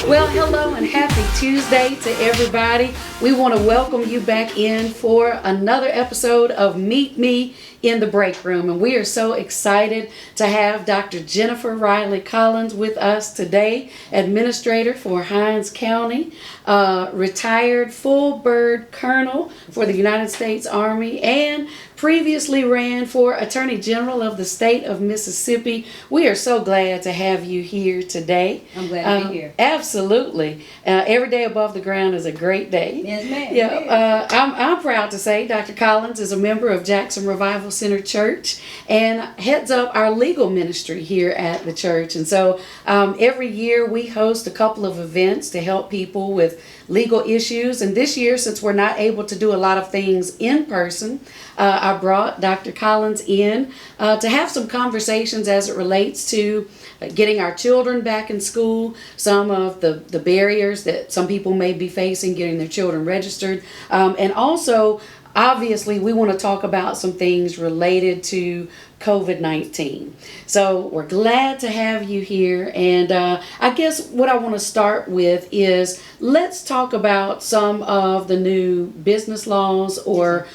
Well, hello and happy Tuesday to everybody. We want to welcome you back in for another episode of Meet Me in the Breakroom. And we are so excited to have Dr. Jennifer Riley Collins with us today, Administrator for Hinds County, retired full bird colonel for the United States Army, and previously ran for Attorney General of the state of Mississippi. We are so glad to have you here today. I'm glad to be here. Absolutely. Every day above the ground is a great day. Yes, ma'am. Yeah, I'm proud to say Dr. Collins is a member of Jackson Revival Center Church and heads up our legal ministry here at the church. And so every year we host a couple of events to help people with legal issues. And this year, since we're not able to do a lot of things in person, I brought Dr. Collins in to have some conversations as it relates to getting our children back in school, some of the barriers that some people may be facing getting their children registered, and also obviously we want to talk about some things related to COVID-19. So we're glad to have you here, and I guess what I want to start with is let's talk about some of the new business laws or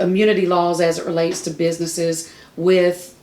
immunity laws as it relates to businesses with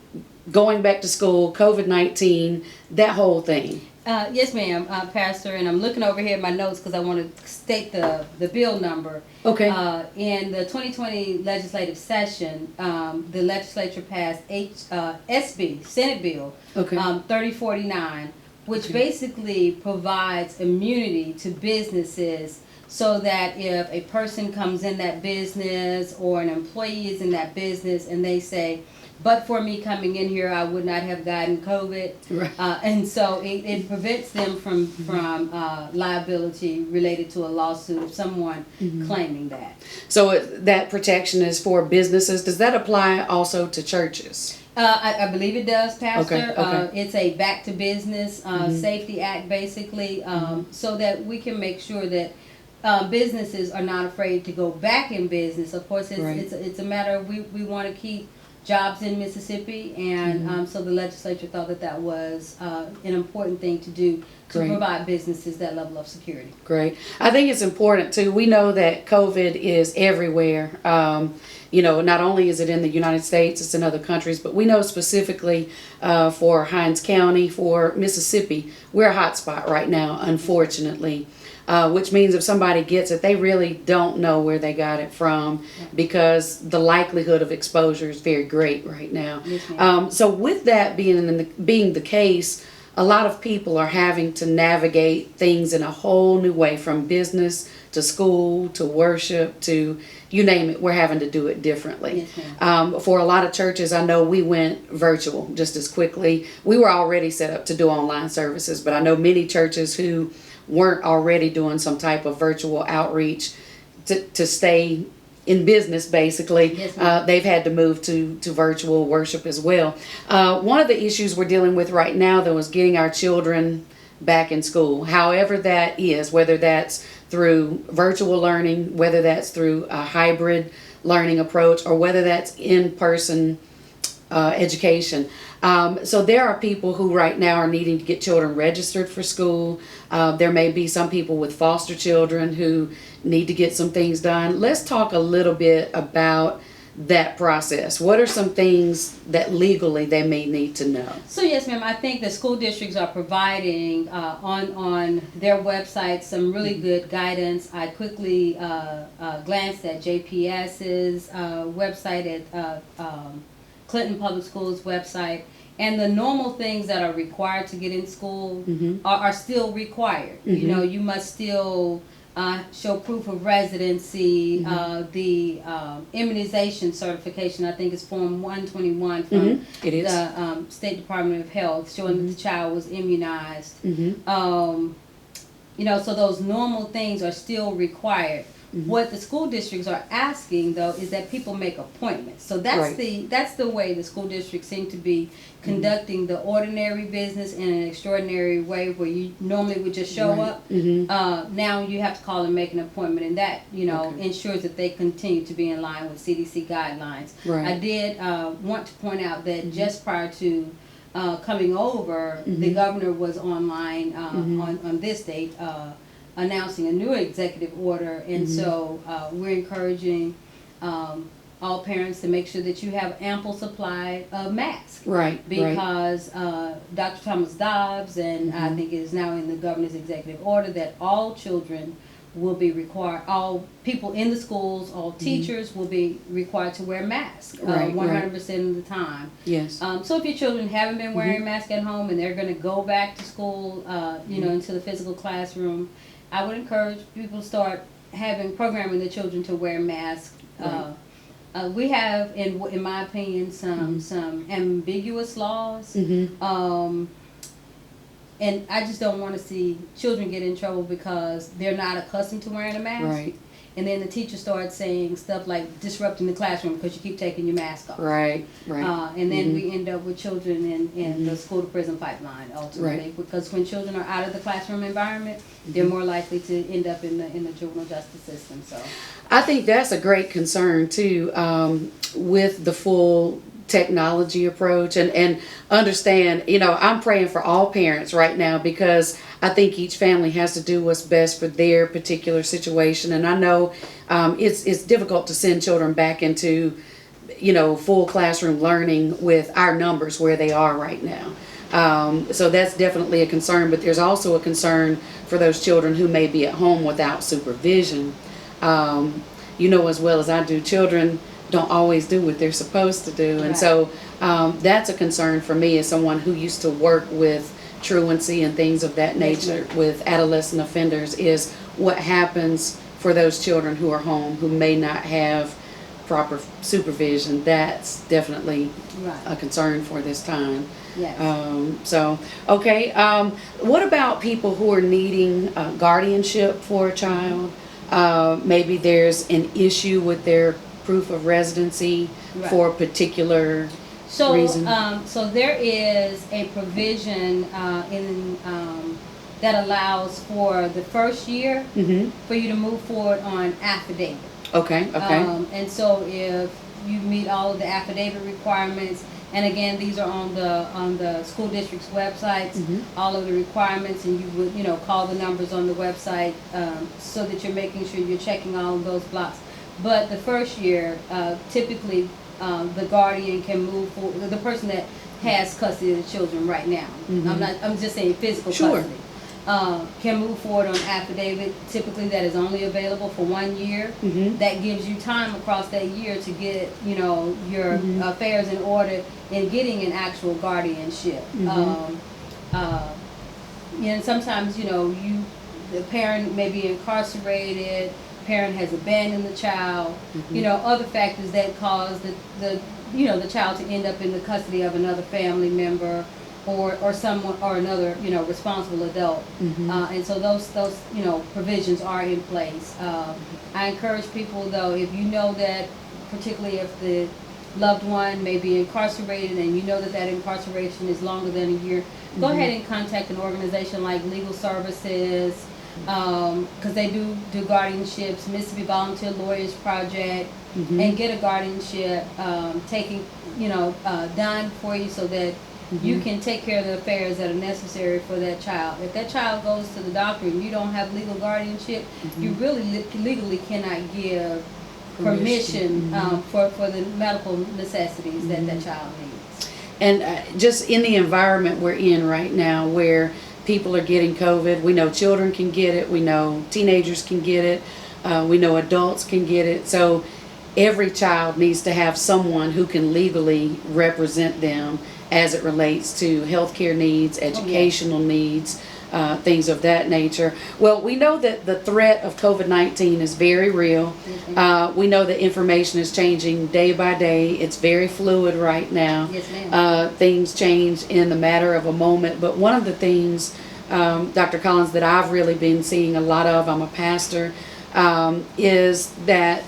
going back to school, COVID-19, that whole thing. Yes, ma'am, Pastor, and I'm looking over here at my notes because I want to state the bill number. Okay. In the 2020 legislative session, the legislature passed SB, Senate Bill, 3049, which basically provides immunity to businesses so that if a person comes in that business or an employee is in that business and they say, but for me coming in here, I would not have gotten COVID. Right. And so it prevents them from liability related to a lawsuit of someone claiming that. So that protection is for businesses. Does that apply also to churches? I believe it does, Pastor. Okay. It's a back to business safety act, basically, so that we can make sure that businesses are not afraid to go back in business. Of course, it's a matter of we want to keep jobs in Mississippi, and so the legislature thought that was an important thing to do to provide businesses that level of security. Great. I think it's important too. We know that COVID is everywhere. Not only is it in the United States, it's in other countries, but we know specifically for Hinds County, for Mississippi, we're a hot spot right now, unfortunately. Which means if somebody gets it, they really don't know where they got it from because the likelihood of exposure is very great right now. Yes, so with that being the case, a lot of people are having to navigate things in a whole new way, from business to school to worship to you name it. We're having to do it differently. Yes, for a lot of churches, I know we went virtual just as quickly. We were already set up to do online services, but I know many churches who weren't already doing some type of virtual outreach to stay in business, basically. Yes, they've had to move to virtual worship as well. One of the issues we're dealing with right now, though, is getting our children back in school. However that is, whether that's through virtual learning, whether that's through a hybrid learning approach, or whether that's in-person education. So there are people who right now are needing to get children registered for school. There may be some people with foster children who need to get some things done. Let's talk a little bit about that process. What are some things that legally they may need to know? So yes, ma'am, I think the school districts are providing on their website some really good guidance. I quickly glanced at JPS's website, at Clinton Public Schools website, and the normal things that are required to get in school are still required. You must still show proof of residency, the immunization certification, I think is Form 121 from the State Department of Health, showing that the child was immunized. So those normal things are still required. What the school districts are asking, though, is that people make appointments. So that's the way the school districts seem to be conducting the ordinary business in an extraordinary way, where you normally would just show up. Now you have to call and make an appointment, and that ensures that they continue to be in line with CDC guidelines. I did want to point out that just prior to coming over, the governor was online on this date announcing a new executive order, and so we're encouraging all parents to make sure that you have ample supply of masks. Right. Because Dr. Thomas Dobbs, and I think it is now in the governor's executive order, that all children will be required, all people in the schools, all teachers will be required to wear masks 100% of the time. Yes. So if your children haven't been wearing masks at home and they're going to go back to school, into the physical classroom, I would encourage people to start programming the children to wear masks. We have, in my opinion, some ambiguous laws. And I just don't want to see children get in trouble because they're not accustomed to wearing a mask. Right. And then the teacher starts saying stuff like disrupting the classroom because you keep taking your mask off. Right. And then we end up with children in the school to prison pipeline ultimately, because when children are out of the classroom environment, they're more likely to end up in the juvenile justice system. So I think that's a great concern too, with the full technology approach, and understand, I'm praying for all parents right now, because I think each family has to do what's best for their particular situation. And I know it's difficult to send children back into full classroom learning with our numbers where they are right now. So that's definitely a concern, but there's also a concern for those children who may be at home without supervision. As well as I do, children don't always do what they're supposed to do. And so that's a concern for me as someone who used to work with truancy and things of that nature with adolescent offenders, is what happens for those children who are home, who may not have proper supervision. That's definitely a concern for this time. yes. What about people who are needing guardianship for a child? Maybe there's an issue with their proof of residency for a particular reason. So there is a provision that allows for the first year for you to move forward on affidavit. Okay. And so if you meet all of the affidavit requirements, and again, these are on the school district's websites, all of the requirements, and you would call the numbers on the website so that you're making sure you're checking all of those blocks. But the first year, typically, the guardian can move forward. The person that has custody of the children right now. I'm just saying physical custody. Can move forward on affidavit. Typically, that is only available for 1 year. That gives you time across that year to get your affairs in order in getting an actual guardianship. And sometimes the parent may be incarcerated. Parent has abandoned the child, other factors that cause the child to end up in the custody of another family member or someone or another responsible adult, and so those provisions are in place. I encourage people, though, if you know that, particularly if the loved one may be incarcerated and you know that incarceration is longer than a year, go ahead and contact an organization like Legal Services, because they do guardianships, Mississippi Volunteer Lawyers Project, and get a guardianship done for you so that you can take care of the affairs that are necessary for that child. If that child goes to the doctor and you don't have legal guardianship, you really legally cannot give permission for the medical necessities that that child needs. And just in the environment we're in right now, where people are getting COVID. We know children can get it. We know teenagers can get it. We know adults can get it. So every child needs to have someone who can legally represent them as it relates to healthcare needs, educational needs, things of that nature. Well, we know that the threat of COVID-19 is very real. We know that information is changing day by day. It's very fluid right now. Yes, ma'am. Things change in the matter of a moment. But one of the things, Dr. Collins, that I've really been seeing a lot of, I'm a pastor, is that,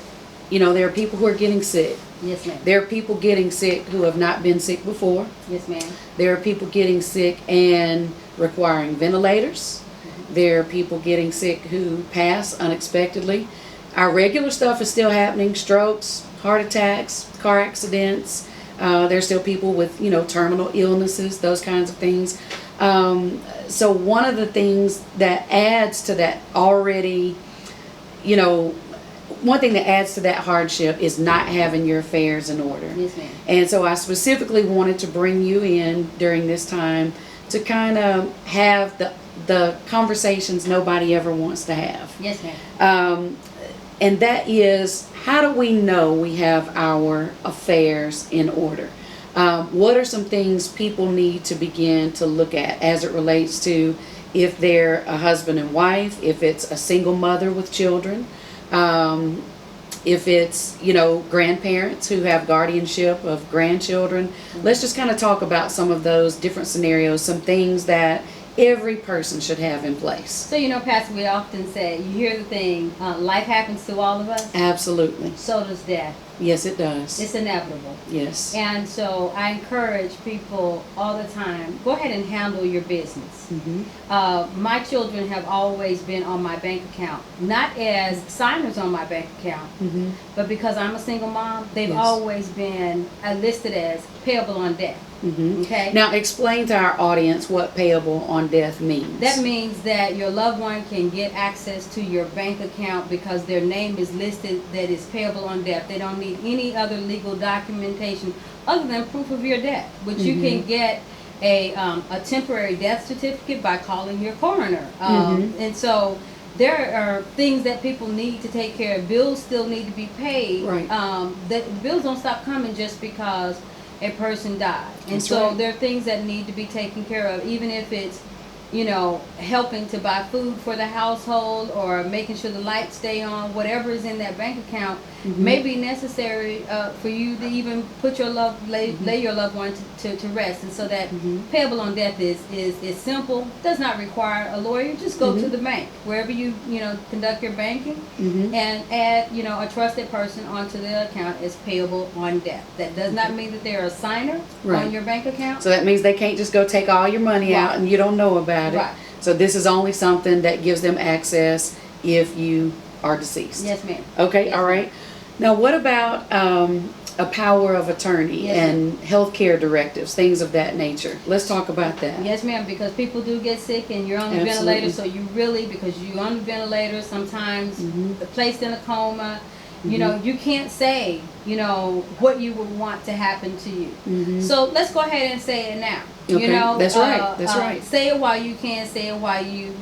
there are people who are getting sick. Yes, ma'am. There are people getting sick who have not been sick before. Yes, ma'am. There are people getting sick and requiring ventilators. There are people getting sick who pass unexpectedly. Our regular stuff is still happening: strokes, heart attacks, car accidents, There's still people with, terminal illnesses, those kinds of things. So one of the things that adds to that already, one thing that adds to that hardship is not having your affairs in order. Yes, ma'am. And so I specifically wanted to bring you in during this time to kind of have the conversations nobody ever wants to have. Yes, ma'am. And that is, how do we know we have our affairs in order? What are some things people need to begin to look at as it relates to if they're a husband and wife, if it's a single mother with children, if it's, grandparents who have guardianship of grandchildren. Mm-hmm. Let's just kind of talk about some of those different scenarios, some things that every person should have in place. So, Pastor, we often say, you hear the thing, life happens to all of us. Absolutely. So does death. Yes, it does. It's inevitable. Yes. And so I encourage people all the time, go ahead and handle your business. Mm-hmm. My children have always been on my bank account, not as signers on my bank account, mm-hmm. but because I'm a single mom, they've always been listed as payable on death. Mm-hmm. Okay. Now explain to our audience what payable on death means. That means that your loved one can get access to your bank account because their name is listed that is payable on death. They don't need any other legal documentation other than proof of your death, which mm-hmm. you can get a temporary death certificate by calling your coroner. Mm-hmm. And so there are things that people need to take care of. Bills still need to be paid. Right. That bills don't stop coming just because a person died. And That's so right. there are things that need to be taken care of, even if it's, helping to buy food for the household or making sure the lights stay on. Whatever is in that bank account mm-hmm. may be necessary for you to even put your lay your loved one to rest. And so that mm-hmm. payable on death is simple, does not require a lawyer. Just go mm-hmm. to the bank, wherever you conduct your banking, mm-hmm. and add a trusted person onto the account as payable on death. That does not mean that they're a signer right. on your bank account. So that means they can't just go take all your money right. out and you don't know about it. Right. So this is only something that gives them access if you are deceased. Yes, ma'am. Okay, yes, all right. Ma'am. Now what about a power of attorney yes, and healthcare directives, things of that nature? Let's talk about that. Yes, ma'am, because people do get sick and you're on the Absolutely. ventilator, so you really, because you're on the ventilator, sometimes mm-hmm. placed in a coma, mm-hmm. You can't say, what you would want to happen to you. Mm-hmm. So let's go ahead and say it now. Okay. That's right. That's right. Say it while you can. Say it while you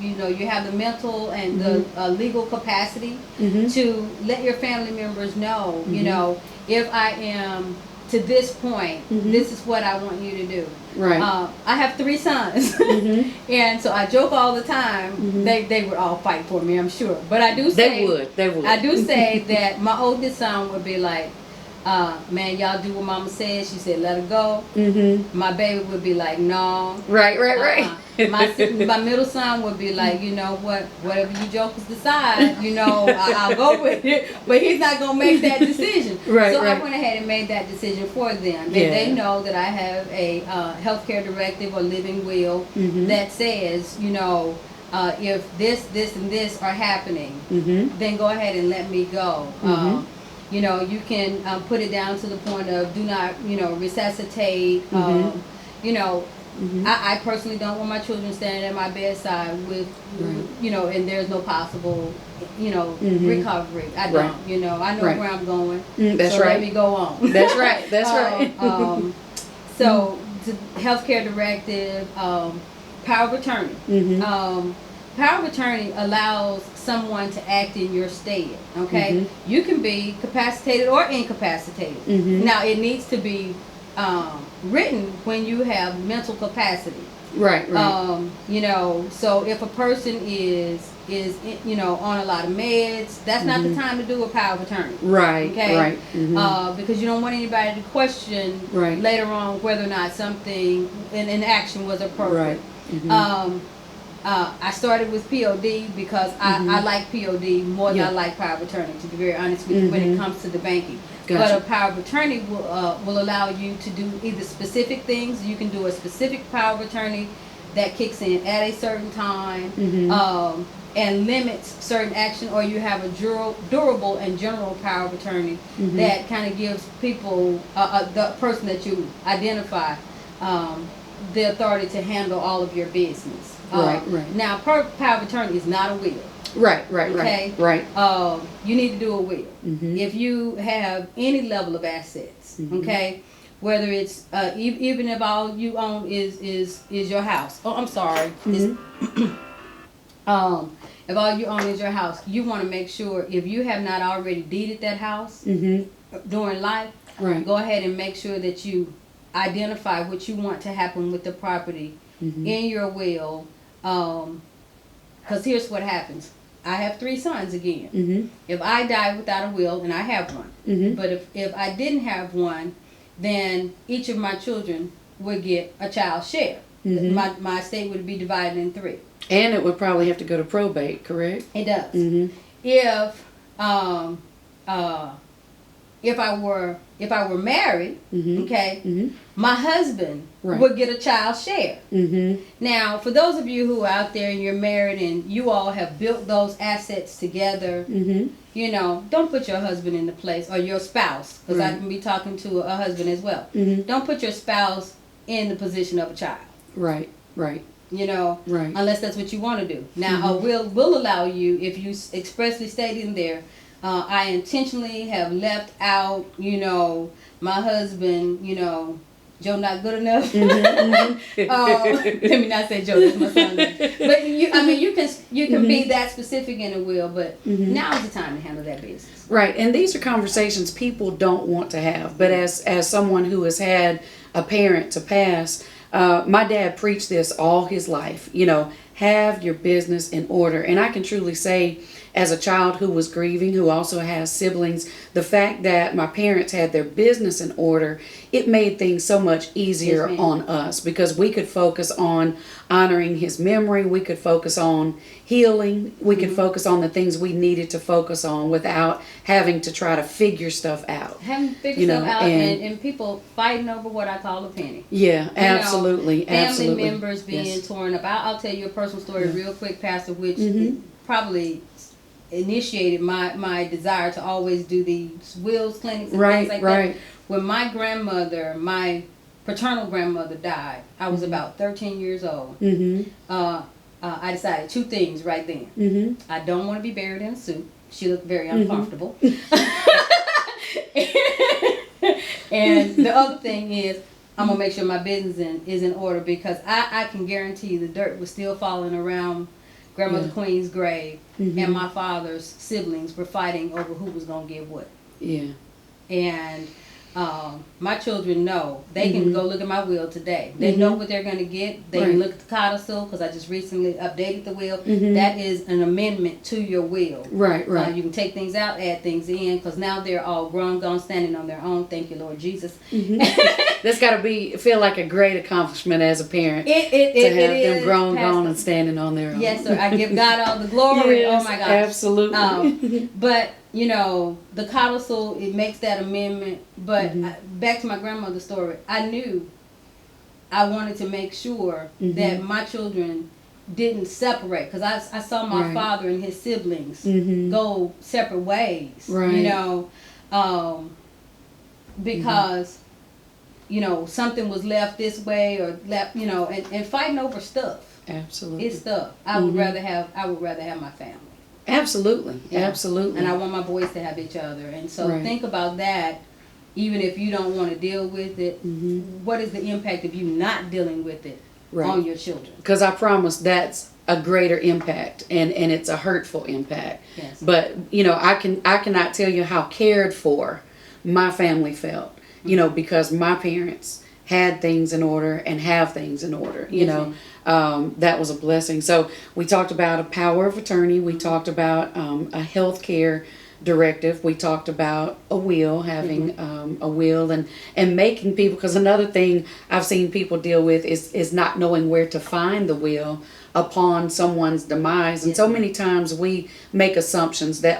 have the mental and mm-hmm. the legal capacity mm-hmm. to let your family members know. Mm-hmm. If I am to this point, mm-hmm. this is what I want you to do. Right. I have 3 sons, mm-hmm. and so I joke all the time. Mm-hmm. They would all fight for me, I'm sure. But I do say they would. I do say that my oldest son would be like, man, y'all do what mama said. She said, let her go. Mm-hmm. My baby would be like, no. Right. My middle son would be like, whatever you jokers decide, I'll go with it. But he's not going to make that decision. Right. So I went ahead and made that decision for them. And they know that I have a healthcare directive or living will mm-hmm. that says, if this, and this are happening, mm-hmm. then go ahead and let me go. Mm-hmm. You can put it down to the point of do not, resuscitate. Mm-hmm. Mm-hmm. I personally don't want my children standing at my bedside with, right. And there's no possible, mm-hmm. recovery. I don't, right. I know right. where I'm going. That's so right. let me go on. That's right. That's right. So, the healthcare directive, power of attorney. Mm-hmm. Power of attorney allows someone to act in your stead, okay? Mm-hmm. You can be capacitated or incapacitated. Mm-hmm. Now, it needs to be written when you have mental capacity. Right. So if a person is on a lot of meds, that's mm-hmm. not the time to do a power of attorney. Right. Okay. Right. Mm-hmm. Because you don't want anybody to question later on whether or not something in action was appropriate. Right. Mm-hmm. I started with POD because mm-hmm. I like POD more than I like power of attorney, to be very honest with you, when it comes to the banking. Gotcha. But a power of attorney will allow you to do either specific things. You can do a specific power of attorney that kicks in at a certain time, and limits certain action, or you have a durable and general power of attorney that kind of gives people, the person that you identify, the authority to handle all of your business. Right. Now, power of attorney is not a will. Right. Okay. Right. You need to do a will. If you have any level of assets, okay, whether it's even if all you own is your house. Oh, I'm sorry. If all you own is your house, you want to make sure, if you have not already deeded that house during life, go ahead and make sure that you identify what you want to happen with the property in your will. Because here's what happens. I have 3 sons again. If I die without a will, and I have one, but if I didn't have one, then each of my children would get a child's share. My estate would be divided in 3. And it would probably have to go to probate, correct? It does. If I were married, okay, my husband would get a child's share. Now, for those of you who are out there and you're married and you all have built those assets together, you know, don't put your husband in the place, or your spouse, because I can be talking to a husband as well. Don't put your spouse in the position of a child. Right. You know, unless that's what you want to do. Now, a will allow you, if you expressly state in there, I intentionally have left out, you know, my husband, you know, Joe not good enough. Let me not say Joe, that's my son. But you can be that specific in a will, but now is the time to handle that business. Right, and these are conversations people don't want to have. But as someone who has had a parent to pass, my dad preached this all his life. You know, have your business in order. And I can truly say, as a child who was grieving, who also has siblings, the fact that my parents had their business in order, it made things so much easier on us, because we could focus on honoring his memory. We could focus on healing. We could focus on the things we needed to focus on without having to try to figure stuff out. Having to figure stuff out, and people fighting over what I call a penny. Yeah, absolutely. Family members being torn up. I'll tell you a personal story real quick, Pastor, which probably initiated my desire to always do these wills clinics and things like that. When my grandmother, my paternal grandmother, died, I was about 13 years old. I decided 2 things right then. I don't want to be buried in a suit. She looked very uncomfortable. And the other thing is, I'm going to make sure my business is in order, because I can guarantee you the dirt was still falling around Grandmother Queen's grave, and my father's siblings were fighting over who was going to get what. And my children know. They can go look at my will today. They know what they're going to get. They can look at the codicil, because I just recently updated the will. That is an amendment to your will. You can take things out, add things in, because now they're all grown, gone, standing on their own. Thank you, Lord Jesus. That's got to feel like a great accomplishment as a parent. To have them grown, gone, and standing on their own. Yes, sir. I give God all the glory. Yes, oh my gosh. Absolutely. But you know, the codicil, it makes that amendment. But back to my grandmother's story, I knew I wanted to make sure that my children didn't separate, because I saw my father and his siblings go separate ways. You know, because you know, something was left this way or left, you know, and fighting over stuff. Absolutely. It's stuff. I would rather have my family. Absolutely. Yeah. Absolutely. And I want my boys to have each other. And so think about that. Even if you don't want to deal with it, what is the impact of you not dealing with it on your children? Because I promise that's a greater impact, and it's a hurtful impact. Yes. But you know, I cannot tell you how cared for my family felt. You know, because my parents had things in order and have things in order. You know, that was a blessing. So we talked about a power of attorney. We talked about a health care directive. We talked about a will, having a will, and making people, because another thing I've seen people deal with is not knowing where to find the will upon someone's demise. And so many times we make assumptions that,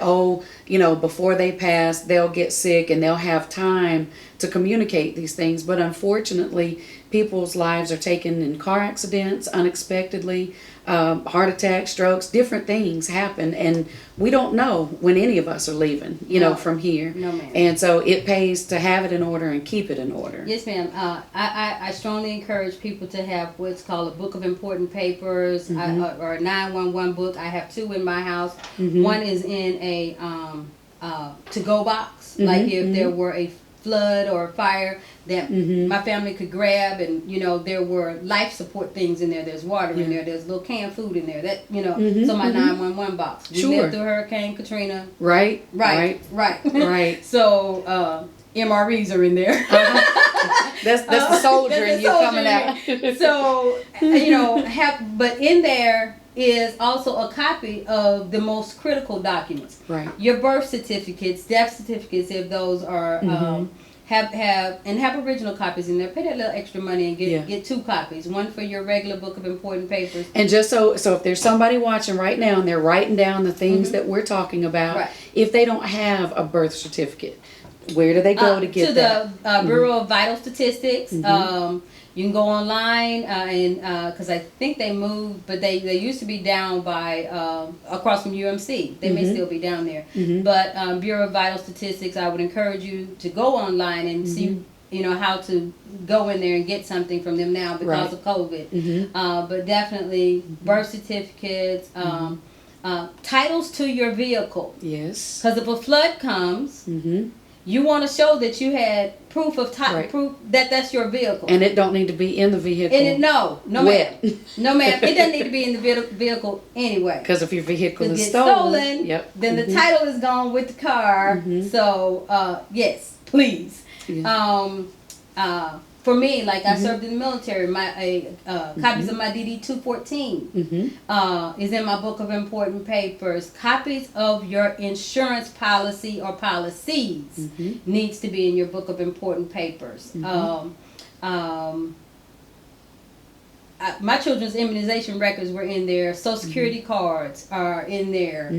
before they pass, they'll get sick and they'll have time to communicate these things. But unfortunately, people's lives are taken in car accidents unexpectedly, heart attacks, strokes, different things happen, and we don't know when any of us are leaving, No. from here. No, ma'am. And so it pays to have it in order and keep it in order. Yes, ma'am. I strongly encourage people to have what's called a book of important papers, or a 911 book. I have 2 in my house. One is in a to-go box, like if there were a flood or fire that my family could grab, and there were life support things in there. There's water in there. There's little canned food in there. That so my 911 box. We lived through Hurricane Katrina. Right. So MREs are in there. That's the soldier in you coming out. So but in there is also a copy of the most critical documents. Right. Your birth certificates, death certificates, if those are have original copies in there. Pay that little extra money and get 2 copies. One for your regular book of important papers. And just so if there's somebody watching right now and they're writing down the things that we're talking about, if they don't have a birth certificate, where do they go to get that? To the Bureau of Vital Statistics. You can go online and because I think they moved, but they used to be down by across from UMC. They may still be down there. But Bureau of Vital Statistics, I would encourage you to go online and see how to go in there and get something from them now because of COVID. But definitely birth certificates, titles to your vehicle. Yes. Because if a flood comes. You want to show that you had proof of proof that that's your vehicle, and it don't need to be in the vehicle. And no, ma'am, no, ma'am. It doesn't need to be in the vehicle anyway. Because if your vehicle is stolen, then the title is gone with the car. So yes, please. For me, like I served in the military, my copies of my DD 214 is in my book of important papers. Copies of your insurance policy or policies needs to be in your book of important papers. My children's immunization records were in there. Social Security cards are in there.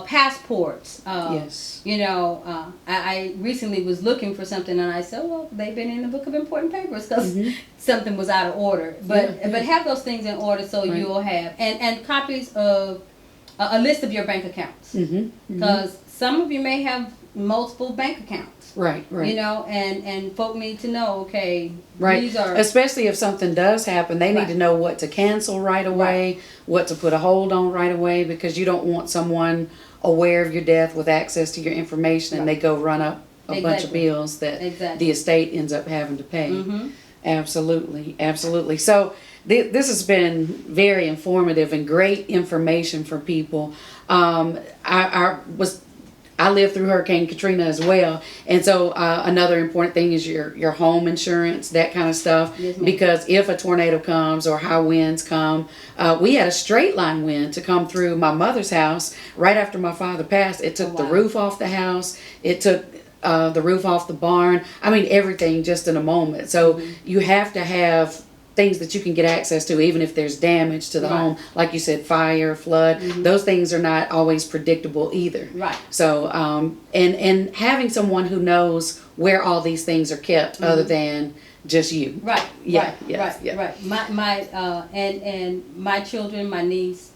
Passports. Yes. I recently was looking for something, and I said, well, they've been in the book of important papers because something was out of order. But have those things in order so you'll have and copies of a list of your bank accounts, because some of you may have multiple bank accounts. Right. And folk need to know, okay, these are... Especially if something does happen, they need to know what to cancel right away, what to put a hold on right away, because you don't want someone aware of your death with access to your information and they go run up a bunch of bills that the estate ends up having to pay. Absolutely. So this has been very informative and great information for people. I lived through Hurricane Katrina as well, and so another important thing is your home insurance, that kind of stuff. Yes, because if a tornado comes or high winds come, we had a straight line wind to come through my mother's house right after my father passed. It took the roof off the house. It took the roof off the barn. I mean, everything just in a moment. So you have to have things that you can get access to, even if there's damage to the home, like you said, fire, flood. Those things are not always predictable either. So and having someone who knows where all these things are kept other than just you. Right. My and my children, my niece,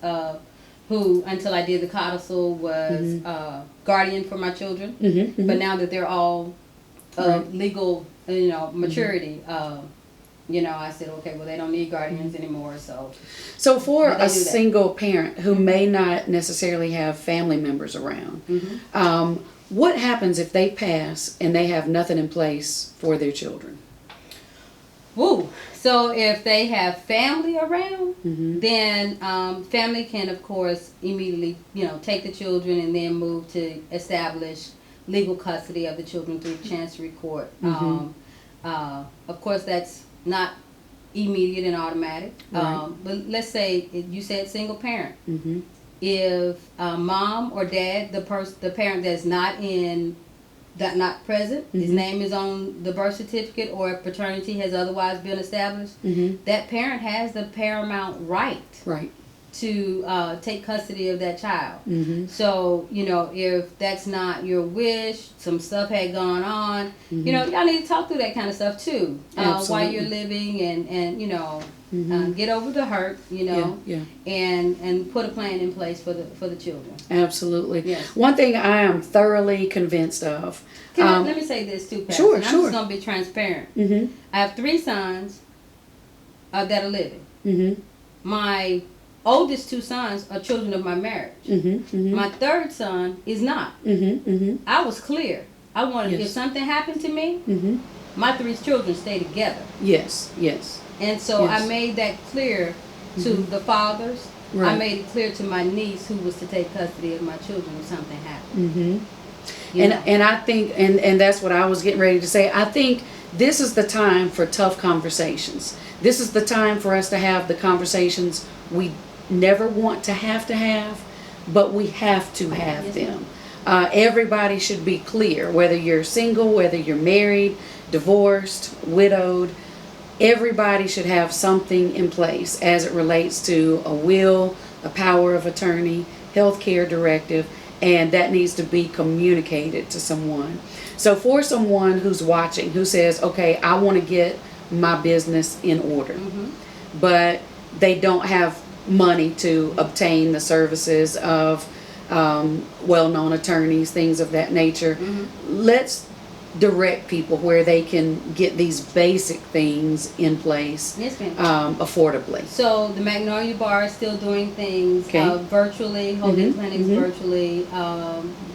who until I did the codicil was guardian for my children, but now that they're all legal, maturity. I said, okay, well, they don't need guardians anymore, So for a single parent who may not necessarily have family members around, what happens if they pass and they have nothing in place for their children? Woo! So if they have family around, then family can, of course, immediately, take the children and then move to establish legal custody of the children through Chancery Court. Of course, that's not immediate and automatic. But let's say you said single parent. If mom or dad, the parent that's not present, his name is on the birth certificate, or if paternity has otherwise been established, that parent has the paramount right to take custody of that child. Mm-hmm. So, if that's not your wish, some stuff had gone on, Mm-hmm. Y'all need to talk through that kind of stuff too, while Absolutely. you're living, and Mm-hmm. get over the hurt, Yeah. and put a plan in place for the children. Absolutely. Yes. One thing I am thoroughly convinced of. Let me say this too, Pastor. Sure, I'm sure. just going to be transparent. Mm-hmm. I have 3 sons that are living. Mm-hmm. My oldest 2 sons are children of my marriage. Mm-hmm. Mm-hmm. My 3rd son is not. Mm-hmm. Mm-hmm. I was clear. I wanted, Yes. if something happened to me, Mm-hmm. my 3 children stay together. Yes. Yes. And so Yes. I made that clear to Mhm. the fathers. Right. I made it clear to my niece, who was to take custody of my children if something happened. Mm-hmm. You know? And I think, and that's what I was getting ready to say. I think this is the time for tough conversations. This is the time for us to have the conversations we never want to have, but we have to have Yes, them. Everybody should be clear, whether you're single, whether you're married, divorced, widowed. Everybody should have something in place as it relates to a will, a power of attorney, healthcare directive, and that needs to be communicated to someone. So for someone who's watching, who says, okay, I want to get my business in order, Mm-hmm. but they don't have money to obtain the services of well-known attorneys, things of that nature, Mm-hmm. let's direct people where they can get these basic things in place Yes, ma'am. affordably. So the Magnolia Bar is still doing things Okay. Virtually, holding Mhm, clinics mhm. virtually.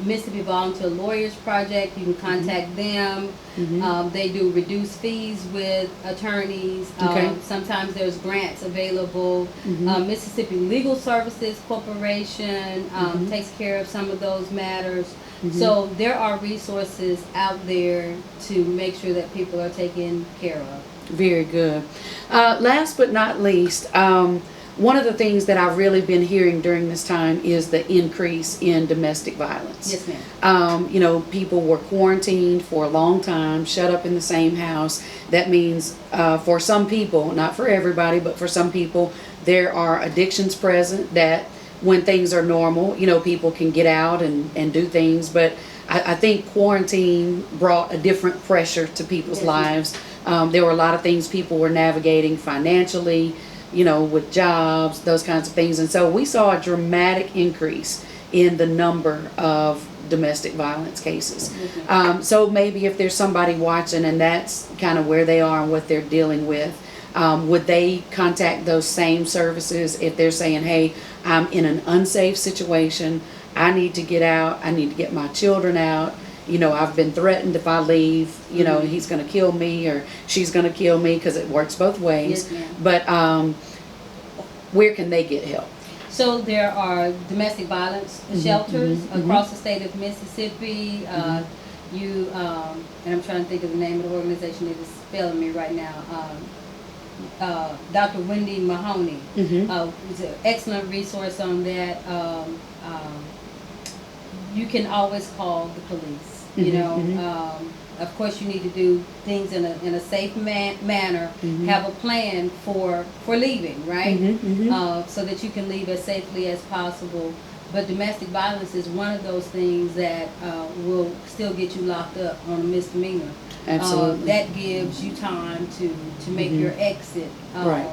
Mississippi Volunteer Lawyers Project, you can contact them. Mhm. They do reduced fees with attorneys. Okay. Sometimes there's grants available. Mhm. Mississippi Legal Services Corporation Mhm. takes care of some of those matters. Mhm. So there are resources out there to make sure that people are taken care of. Very good. Last but not least, one of the things that I've really been hearing during this time is the increase in domestic violence. Yes, ma'am. People were quarantined for a long time, shut up in the same house. That means for some people, not for everybody, but for some people, there are addictions present that when things are normal, people can get out and do things. But I think quarantine brought a different pressure to people's Yes, lives. There were a lot of things people were navigating financially, with jobs, those kinds of things. And so we saw a dramatic increase in the number of domestic violence cases. So maybe if there's somebody watching and that's kind of where they are and what they're dealing with, would they contact those same services if they're saying, hey, I'm in an unsafe situation, I need to get out, I need to get my children out, I've been threatened if I leave, he's going to kill me or she's going to kill me, because it works both ways. Yes, ma'am. But where can they get help? So there are domestic violence shelters across the state of Mississippi. And I'm trying to think of the name of the organization. It is failing me right now. Dr. Wendy Mahoney is an excellent resource on that. You can always call the police. Of course, you need to do things in a safe manner. Have a plan for leaving, right? So that you can leave as safely as possible. But domestic violence is one of those things that will still get you locked up on a misdemeanor. Absolutely. That gives you time to make your exit. Right.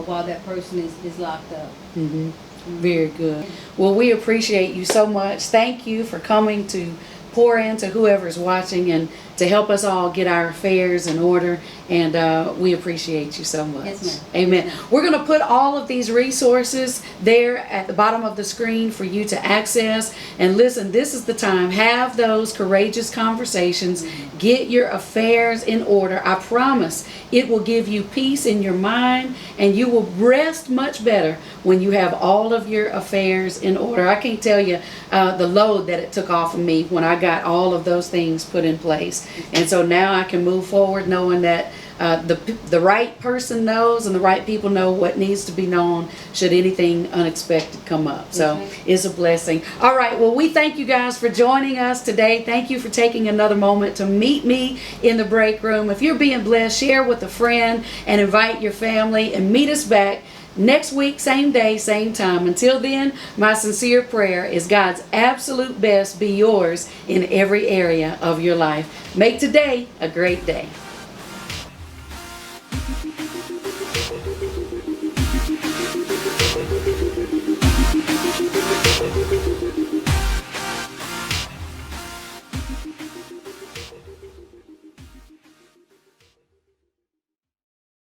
While that person is locked up. Very good. Well, we appreciate you so much. Thank you for coming to pour into whoever's watching and to help us all get our affairs in order. And we appreciate you so much. Yes, ma'am. Amen. Yes, ma'am. We're going to put all of these resources there at the bottom of the screen for you to access. And listen, this is the time. Have those courageous conversations. Get your affairs in order. I promise it will give you peace in your mind, and you will rest much better when you have all of your affairs in order. I can't tell you the load that it took off of me when I got all of those things put in place. And so now I can move forward knowing that the right person knows and the right people know what needs to be known should anything unexpected come up. So it's a blessing. All right. Well, we thank you guys for joining us today. Thank you for taking another moment to meet me in the break room. If you're being blessed, share with a friend and invite your family and meet us back next week, same day, same time. Until then, my sincere prayer is God's absolute best be yours in every area of your life. Make today a great day.